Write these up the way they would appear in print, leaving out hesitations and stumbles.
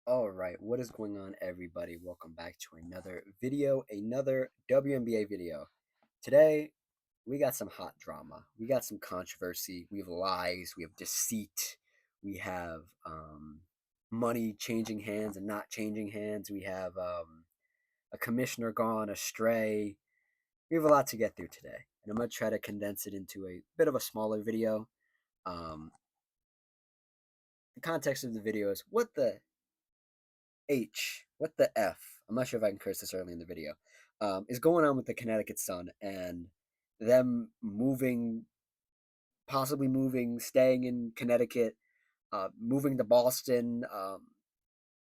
All right, what is going on, everybody? Welcome back to another video, another WNBA video. Today, we got some hot drama. We got some controversy. We have lies. We have deceit. We have money changing hands and not changing hands. We have a commissioner gone astray. We have a lot to get through today, and I'm going to try to condense it into a bit of a smaller video. Um, the context of the video is what the what the F? I'm not sure if I can curse this early in the video. Is going on with the Connecticut Sun and them moving, possibly moving, staying in Connecticut, moving to Boston.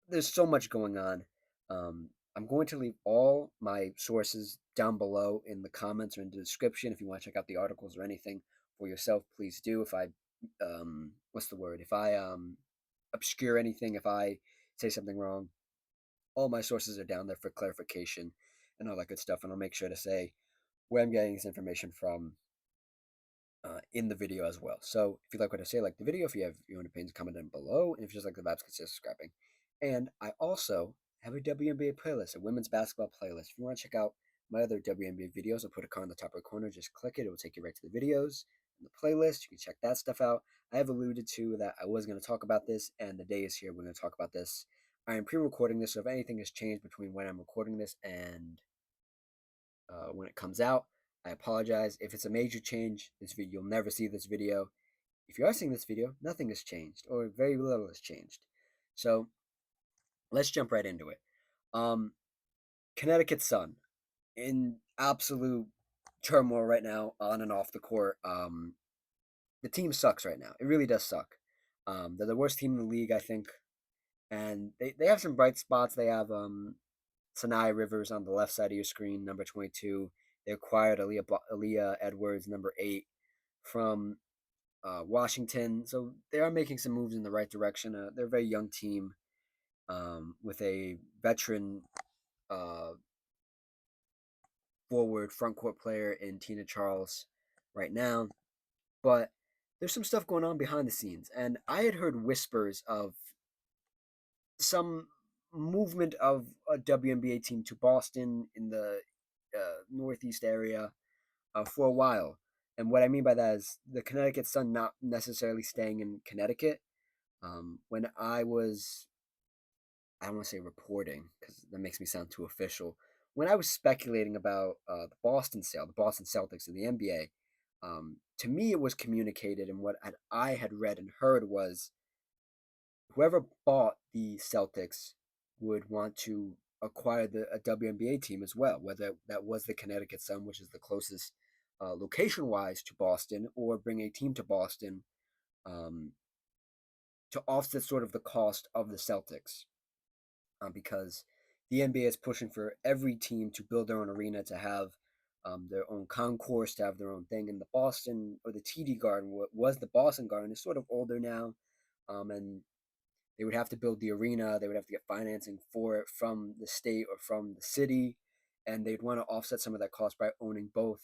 There's so much going on. I'm going to leave all my sources down below in the comments or in the description. If you want to check out the articles or anything for yourself, please do. If I, what's the word? If I obscure anything, if I say something wrong, all my sources are down there for clarification and all that good stuff. And I'll make sure to say where I'm getting this information from in the video as well. So if you like what I say, like the video. If you have your own opinions, comment down below. And if you just like the vibes, consider subscribing. And I also have a WNBA playlist, a women's basketball playlist. If you want to check out my other WNBA videos, I'll put a card in the top right corner. Just click it. It will take you right to the videos and the playlist. You can check that stuff out. I have alluded to that I was going to talk about this, and the day is here. We're going to talk about this. I am pre-recording this, so if anything has changed between when I'm recording this and when it comes out, I apologize. If it's a major change, this video, you'll never see this video. If you are seeing this video, nothing has changed, or very little has changed. So let's jump right into it. Connecticut Sun in absolute turmoil right now, on and off the court. The team sucks right now. It really does suck. They're the worst team in the league, I think, and they have some bright spots. They have Sanai Rivers on the left side of your screen, number 22. They acquired Aaliyah Edwards, number 8, from Washington. So they are making some moves in the right direction. They're a very young team with a veteran uh, forward front court player in Tina Charles right now. But there's some stuff going on behind the scenes. And I had heard whispers of some movement of a WNBA team to Boston in the Northeast area for a while. And what I mean by that is the Connecticut Sun not necessarily staying in Connecticut. When I don't want to say reporting because that makes me sound too official. When I was speculating about the Boston sale, the Boston Celtics in the NBA, to me it was communicated, and what I had read and heard was whoever bought the Celtics would want to acquire a WNBA team as well, whether that was the Connecticut Sun, which is the closest location wise to Boston, or bring a team to Boston um, to offset sort of the cost of the Celtics. Because the NBA is pushing for every team to build their own arena, to have their own concourse, to have their own thing. And the Boston, or the TD Garden, what was the Boston Garden, is sort of older now. And they would have to build the arena. They would have to get financing for it from the state or from the city. And they'd want to offset some of that cost by owning both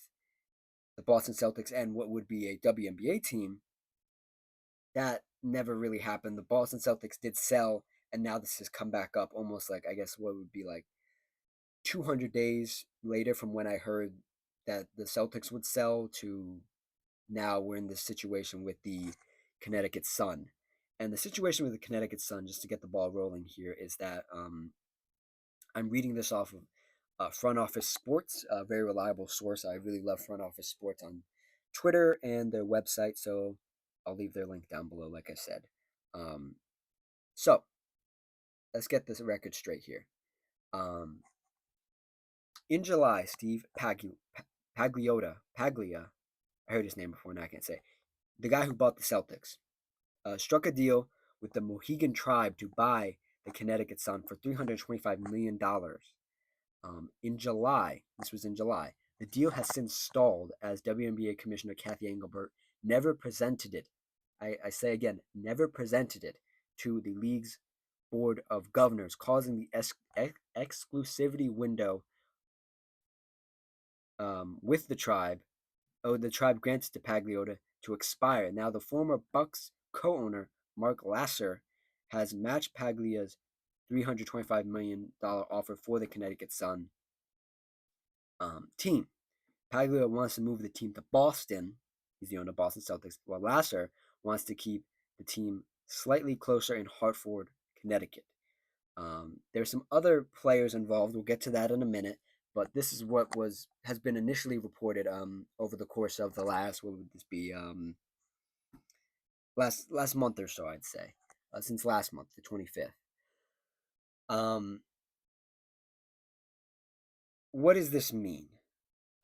the Boston Celtics and what would be a WNBA team. That never really happened. The Boston Celtics did sell, and now this has come back up almost like, I guess, what would be like 200 days later from when I heard that the Celtics would sell to now we're in this situation with the Connecticut Sun. And the situation with the Connecticut Sun, just to get the ball rolling here, is that I'm reading this off of Front Office Sports, a very reliable source. I really love Front Office Sports on Twitter and their website, so I'll leave their link down below, like I said. So let's get this record straight here. In July, Steve Paglia, I heard his name before, now I can't say, the guy who bought the Celtics, struck a deal with the Mohegan Tribe to buy the Connecticut Sun for $325 million. In July, this was in July, the deal has since stalled as WNBA Commissioner Kathy Engelbert never presented it. I say again, never presented it to the league's board of governors, causing the exclusivity window with the tribe granted to Pagliota to expire. Now, the former Bucks co-owner, Mark Lasser, has matched Paglia's $325 million offer for the Connecticut Sun team. Paglia wants to move the team to Boston. He's the owner of Boston Celtics, while Lasser wants to keep the team slightly closer in Hartford, Connecticut. There's some other players involved. We'll get to that in a minute, but this is what has been initially reported over the course of the last, what would this be, last month or so, I'd say, since last month, the 25th. Um, what does this mean?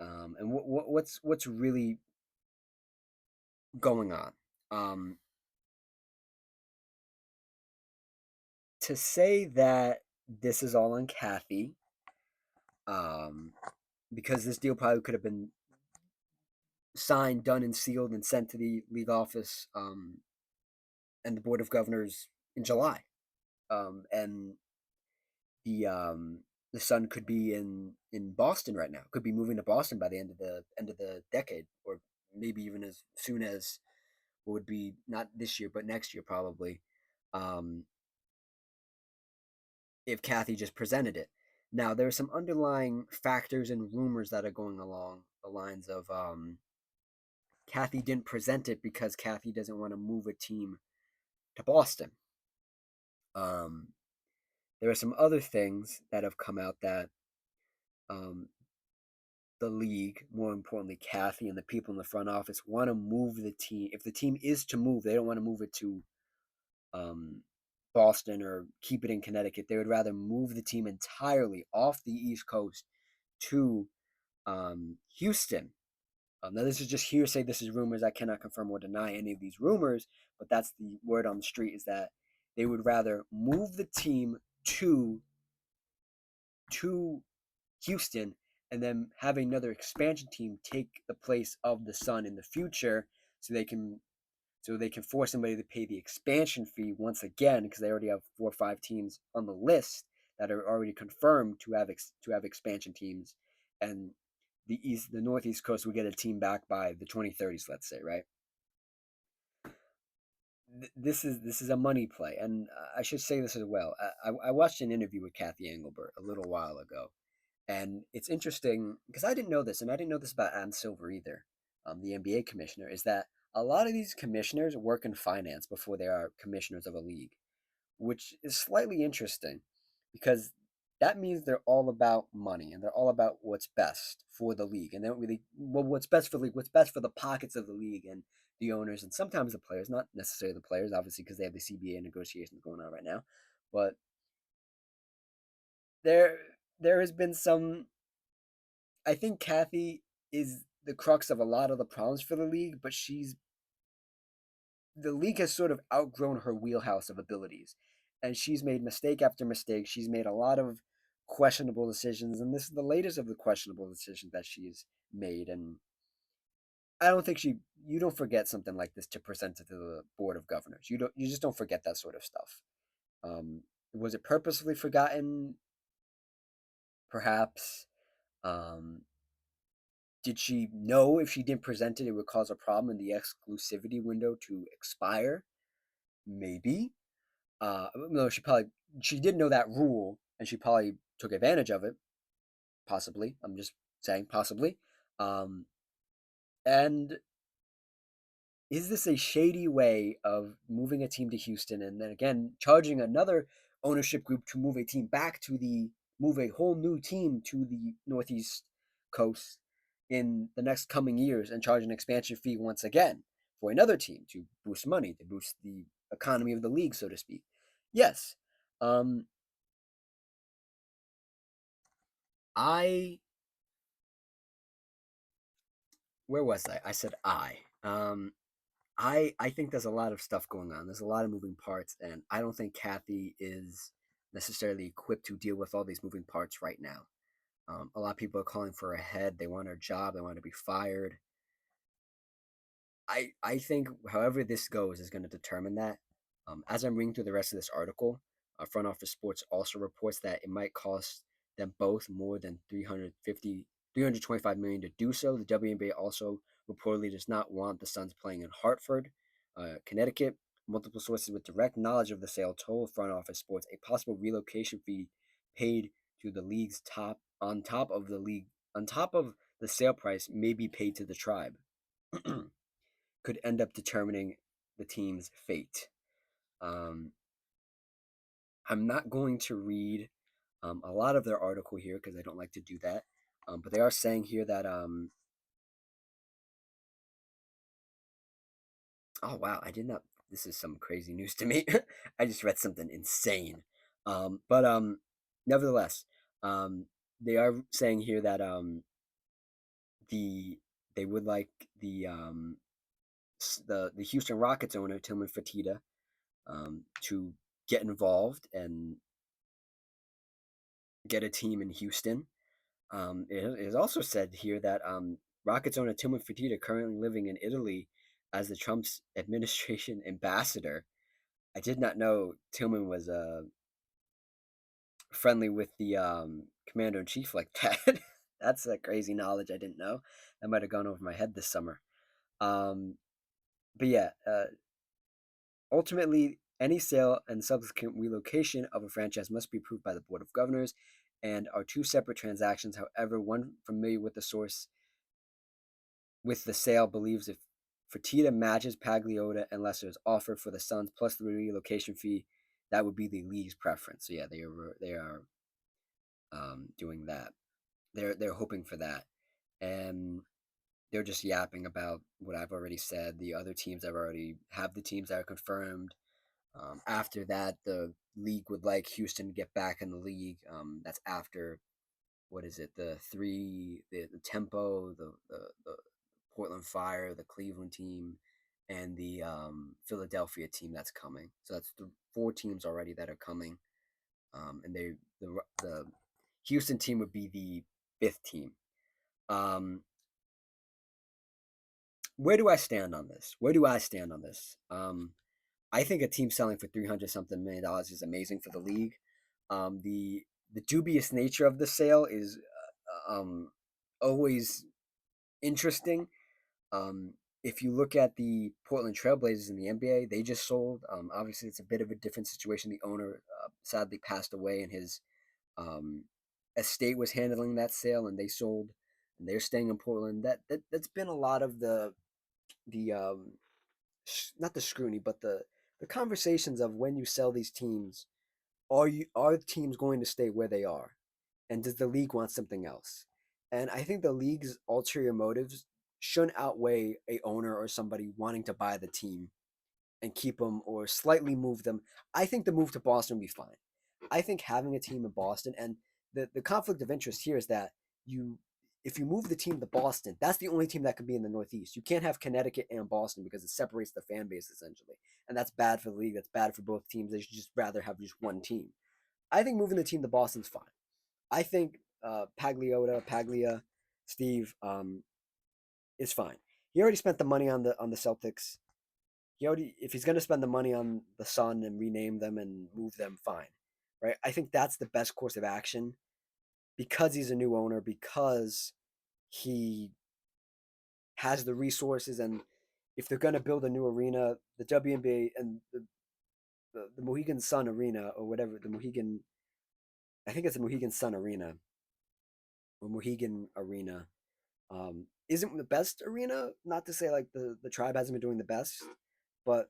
And what's really going on? Um, to say that this is all on Kathy, um, because this deal probably could have been signed, done, and sealed, and sent to the league office and the board of governors in July, and the Sun could be in Boston right now. Could be moving to Boston by the end of the decade, or maybe even as soon as what would be not this year but next year probably. Um, if Kathy just presented it. Now, there are some underlying factors and rumors that are going along the lines of Kathy didn't present it because Kathy doesn't want to move a team to Boston. Um, there are some other things that have come out that um, the league, more importantly, Kathy and the people in the front office, want to move the team. If the team is to move, they don't want to move it to um, Boston or keep it in Connecticut. They would rather move the team entirely off the East Coast to Houston. Now, this is just hearsay. This is rumors. I cannot confirm or deny any of these rumors, but that's the word on the street, is that they would rather move the team to to Houston and then have another expansion team take the place of the Sun in the future, so they can force somebody to pay the expansion fee once again, because they already have 4 or 5 teams on the list that are already confirmed to have expansion teams, and the Northeast Coast will get a team back by the 2030s, let's say, right? This is a money play, and I should say this as well. I watched an interview with Kathy Engelbert a little while ago, and it's interesting because I didn't know this, and I didn't know this about Adam Silver either, the NBA commissioner, is that a lot of these commissioners work in finance before they are commissioners of a league, which is slightly interesting because that means they're all about money and they're all about what's best for the league, and they don't really, well, what's best for the league, what's best for the pockets of the league and the owners, and sometimes the players, not necessarily the players, obviously, because they have the CBA negotiations going on right now, but there there has been some. I think Kathy is the crux of a lot of the problems for the league, but the league has sort of outgrown her wheelhouse of abilities, and she's made mistake after mistake. She's made a lot of questionable decisions, and this is the latest of the questionable decisions that she's made. And I don't think you don't forget something like this to present it to the board of governors. You just don't forget that sort of stuff. Was it purposely forgotten? Perhaps. Um, Did she know if she didn't present it, it would cause a problem in the exclusivity window to expire? Maybe. No, she did know that rule, and she probably took advantage of it. Possibly. I'm just saying, possibly. Um, and is this a shady way of moving a team to Houston and then again charging another ownership group to move a whole new team to the Northeast coast in the next coming years and charge an expansion fee once again for another team to boost money, to boost the economy of the league, so to speak? Yes. Um, I Where was I? I said I. I think there's a lot of stuff going on. There's a lot of moving parts, and I don't think Kathy is necessarily equipped to deal with all these moving parts right now. A lot of people are calling for a head. They want her job. They want her to be fired. I think however this goes is going to determine that. As I'm reading through the rest of this article, Front Office Sports also reports that it might cost them both more than 325 million to do so. The WNBA also reportedly does not want the Suns playing in Hartford, Connecticut, Multiple sources with direct knowledge of the sale told Front Office Sports a possible relocation fee paid to the league's top on top of the sale price may be paid to the tribe could end up determining the team's fate. Um, I'm not going to read a lot of their article here because I don't like to do that. But they are saying here that oh wow, I did not. This is some crazy news to me. I just read something insane. But nevertheless, um, they are saying here that the they would like the Houston Rockets owner Tillman Fertitta to get involved and get a team in Houston. It is also said here that Rockets owner Tillman Fertitta, currently living in Italy as the Trump's administration ambassador. I did not know Tillman was friendly with the commander in chief like that. That's a crazy knowledge I didn't know. That might have gone over my head this summer. Um, but yeah, ultimately, any sale and subsequent relocation of a franchise must be approved by the Board of Governors and are two separate transactions. However, one familiar with the source with the sale believes if Fertitta matches Pagliota and Lesser's offer for the Suns plus the relocation fee, that would be the league's preference. So yeah, they are doing that. They're hoping for that, and they're just yapping about what I've already said. The other teams have already have the teams that are confirmed. After that, the league would like Houston to get back in the league. That's after what is it? The Tempo, the Portland Fire, the Cleveland team, and the Philadelphia team that's coming. So that's the four teams already that are coming. And the Houston team would be the fifth team. Um, where do I stand on this? Where do I stand on this? I think a team selling for 300 something million dollars is amazing for the league. The dubious nature of the sale is always interesting. If you look at the Portland Trailblazers in the NBA, they just sold. Obviously, it's a bit of a different situation. The owner sadly passed away, and his um, estate was handling that sale, and they sold. And they're staying in Portland. That's been a lot of the not the scrutiny, but the conversations of when you sell these teams. Are teams going to stay where they are, and does the league want something else? And I think the league's ulterior motives shouldn't outweigh a owner or somebody wanting to buy the team and keep them or slightly move them. I think the move to Boston would be fine. I think having a team in Boston and the conflict of interest here is that you if you move the team to Boston, that's the only team that could be in the Northeast. You can't have Connecticut and Boston because it separates the fan base essentially, and that's bad for the league. That's bad for both teams. They should just rather have just one team. I think moving the team to Boston's fine. I think Paglia, Steve is fine. He already spent the money on the Celtics. He already, if he's going to spend the money on the Sun and rename them and move them, fine, right? I think that's the best course of action because he's a new owner, because he has the resources, and if they're going to build a new arena, the WNBA and the Mohegan Sun Arena or whatever the Mohegan, I think it's the Mohegan Sun Arena or Mohegan Arena, isn't the best arena. Not to say like the tribe hasn't been doing the best, but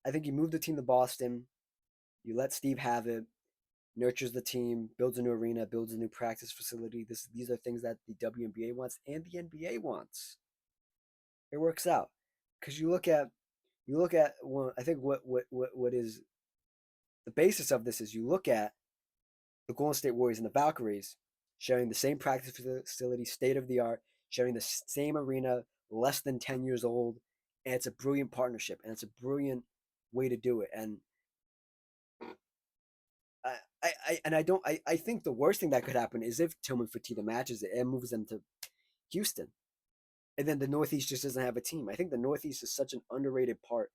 I think you move the team to Boston, you let Steve have it, nurtures the team, builds a new arena, builds a new practice facility. These are things that the WNBA wants and the NBA wants. It works out because you look at well, I think what is the basis of this is you look at the Golden State Warriors and the Valkyries sharing the same practice facility, state of the art, sharing the same arena, less than 10 years old, and it's a brilliant partnership and it's a brilliant way to do it. And I think the worst thing that could happen is if Tillman Fertitta matches it and moves them to Houston, and then the Northeast just doesn't have a team. I think the Northeast is such an underrated part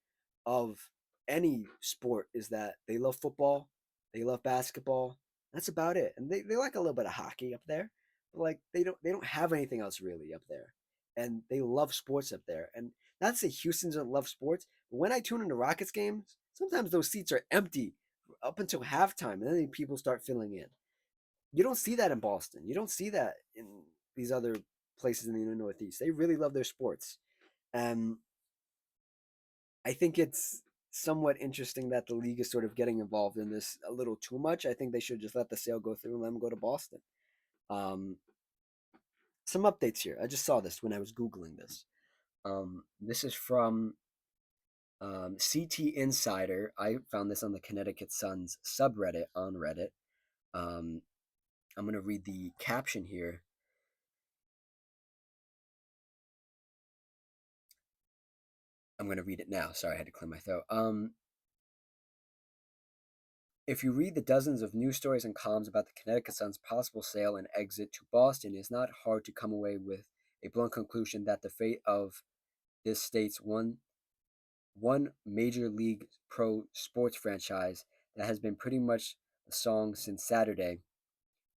of any sport. Is that they love football, they love basketball. That's about it, and they like a little bit of hockey up there, but like they don't have anything else really up there, and they love sports up there. And not to say Houston doesn't love sports, but when I tune into Rockets games, sometimes those seats are empty up until halftime, and then people start filling in. You don't see that in Boston. You don't see that in these other places in the Northeast. They really love their sports. And I think it's somewhat interesting that the league is sort of getting involved in this a little too much. I think they should just let the sale go through and let them go to Boston. Um, some updates here. I just saw this when I was Googling this. This is from CT Insider. I found this on the Connecticut Sun's subreddit on Reddit. Um, I'm going to read the caption here. I'm going to read it now. Sorry, I had to clear my throat. If you read the dozens of news stories and columns about the Connecticut Sun's possible sale and exit to Boston, it's not hard to come away with a blunt conclusion that the fate of this state's one major league pro sports franchise that has been pretty much the song since Saturday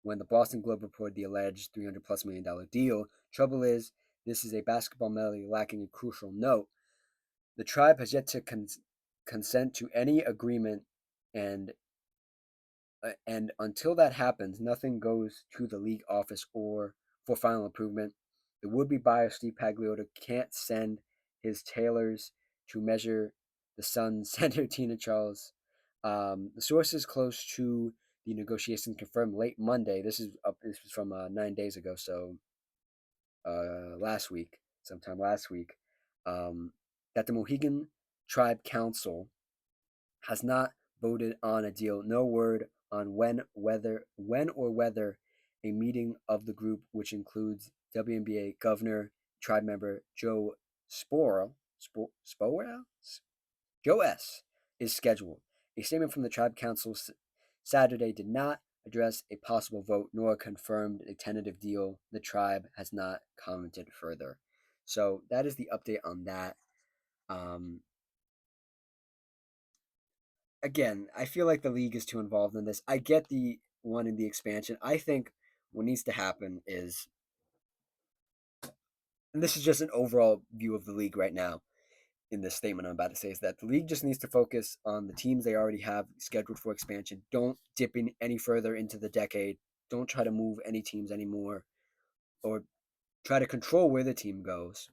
when the Boston Globe reported the alleged $300+ million deal. Trouble is, this is a basketball melody lacking a crucial note. The tribe has yet to consent to any agreement, and until that happens, nothing goes to the league office or for final improvement. The would-be buyer Steve Pagliota can't send his tailors to measure the Suns center Tina Charles. The sources close to the negotiations confirmed late Monday. This is up. This was from 9 days ago, so last week, sometime last week, um, that the Mohegan Tribe Council has not voted on a deal. No word on when or whether a meeting of the group, which includes WNBA Governor, tribe member Joe Sporel, Sporel, Joe S, is scheduled. A statement from the Tribe Council Saturday did not address a possible vote nor confirmed a tentative deal. The tribe has not commented further. So that is the update on that. Um, Again, I feel like the league is too involved in this. I get the one in the expansion. I think what needs to happen is, and this is just an overall view of the league right now in this statement I'm about to say, is that the league just needs to focus on the teams they already have scheduled for expansion. Don't dip in any further into the decade. Don't try to move any teams anymore or try to control where the team goes.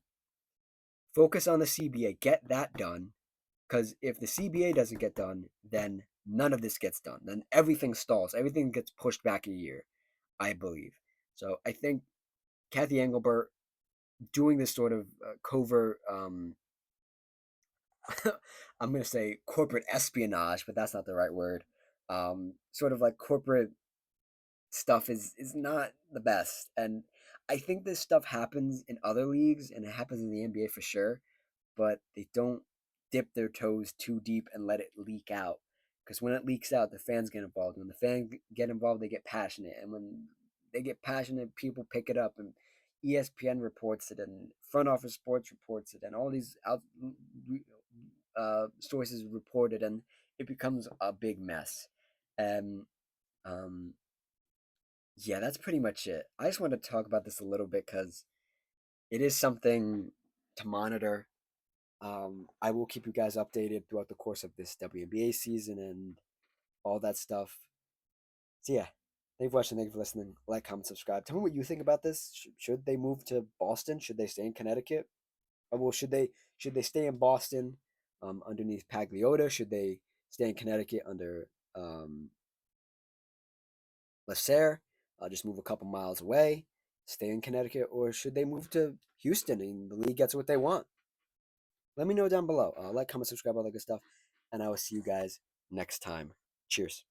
Focus on the CBA. Get that done. Because if the CBA doesn't get done, then none of this gets done. Then everything stalls. Everything gets pushed back a year, I believe. So I think Kathy Engelbert doing this sort of covert, I'm going to say corporate espionage, but that's not the right word. Sort of like corporate stuff is not the best. And I think this stuff happens in other leagues and it happens in the NBA for sure, but they don't dip their toes too deep and let it leak out. Because when it leaks out, the fans get involved. When the fans get involved, they get passionate. And when they get passionate, people pick it up. And ESPN reports it, and Front Office Sports reports it, and all these sources report it, and it becomes a big mess. And um, yeah, that's pretty much it. I just want to talk about this a little bit because it is something to monitor. I will keep you guys updated throughout the course of this WNBA season and all that stuff. So yeah, thank you for watching. Thank you for listening. Like, comment, subscribe. Tell me what you think about this. Should they move to Boston? Should they stay in Connecticut? Or well, should they stay in Boston underneath Pagliota? Should they stay in Connecticut under Lasser? Just move a couple miles away, stay in Connecticut, or should they move to Houston and the league gets what they want? Let me know down below. Like, comment, subscribe, all that good stuff. And I will see you guys next time. Cheers.